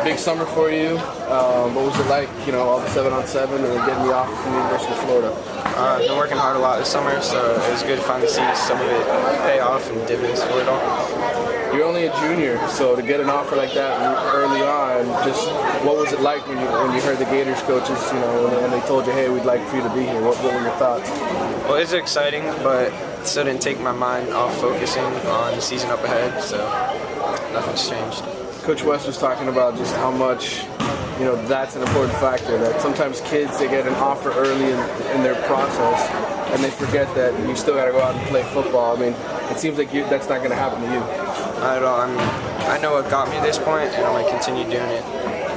big summer for you. What was it like, all the 7-on-7 and then getting the offer from the University of Florida? I've been working hard a lot this summer, so it was good to finally see some of it pay off and dividends for it all. You're only a junior, so to get an offer like that early on, just what was it like when you heard the Gators coaches, when they told you, hey, we'd like for you to be here? What were your thoughts? Well, it's exciting, but it still didn't take my mind off focusing on the season up ahead, so nothing's changed. Coach West was talking about just how much, that's an important factor, that sometimes kids, they get an offer early in their process, and they forget that you still got to go out and play football. I mean, it seems like that's not going to happen to you. Not at all. I know what got me to this point, and I'm going to continue doing it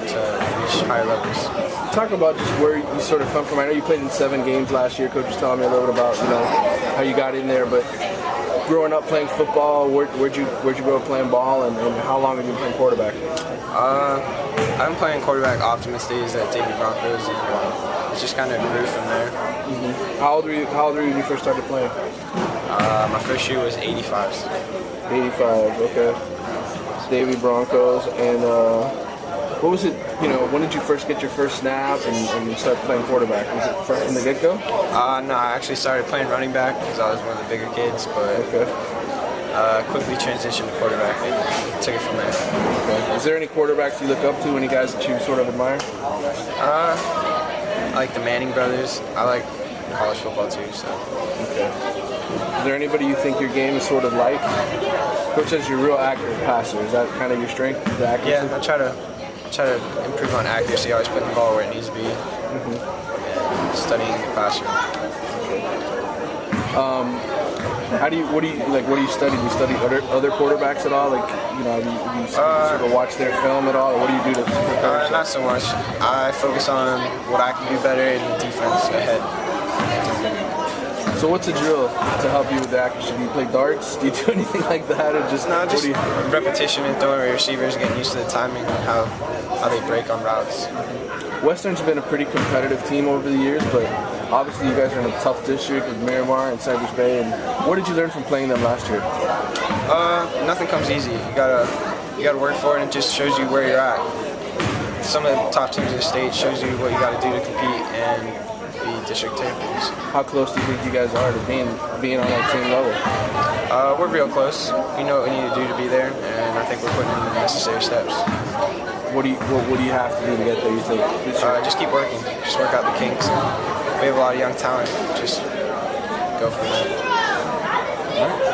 to reach higher levels. Talk about just where you sort of come from. I know you played in 7 games last year. Coach was telling me a little bit about, how you got in there, but growing up playing football, where'd you grow up playing ball, and how long have you been playing quarterback? I've been playing quarterback optimist days at Davie Broncos, and it just kind of grew from there. Mm-hmm. How old were you when you first started playing? My first year was 85s. 85, okay. Davie Broncos, and what was it, when did you first get your first snap and you start playing quarterback? Was it from the get-go? No, I actually started playing running back because I was one of the bigger kids, but quickly transitioned to quarterback and took it from there. Okay. Is there any quarterbacks you look up to, any guys that you sort of admire? I like the Manning brothers. I like college football too, so. Okay. Is there anybody you think your game is sort of like? Coach says you're a real accurate passer. Is that kind of your strength, the accuracy? Yeah, I try to improve on accuracy, always putting the ball where it needs to be, and studying the passer. What do you study? Do you study other quarterbacks at all? Like, you sort of watch their film at all, or what do you do to prepare yourself? Not so much. I focus on what I can do better in the defense ahead. So what's a drill to help you with the accuracy? Do you play darts? Do you do anything like that, or just repetition and throwing receivers, getting used to the timing and how they break on routes. Western's been a pretty competitive team over the years, but obviously you guys are in a tough district with Miramar and Cypress Bay. And what did you learn from playing them last year? Nothing comes easy. You gotta work for it, and it just shows you where you're at. Some of the top teams in the state shows you what you gotta do to compete and be district champions. How close do you think you guys are to being on that same level? We're real close. We know what we need to do to be there, and I think we're putting in the necessary steps. What do you have to do to get there, you think? Just keep working. Just work out the kinks. We have a lot of young talent. Just go for that. All right.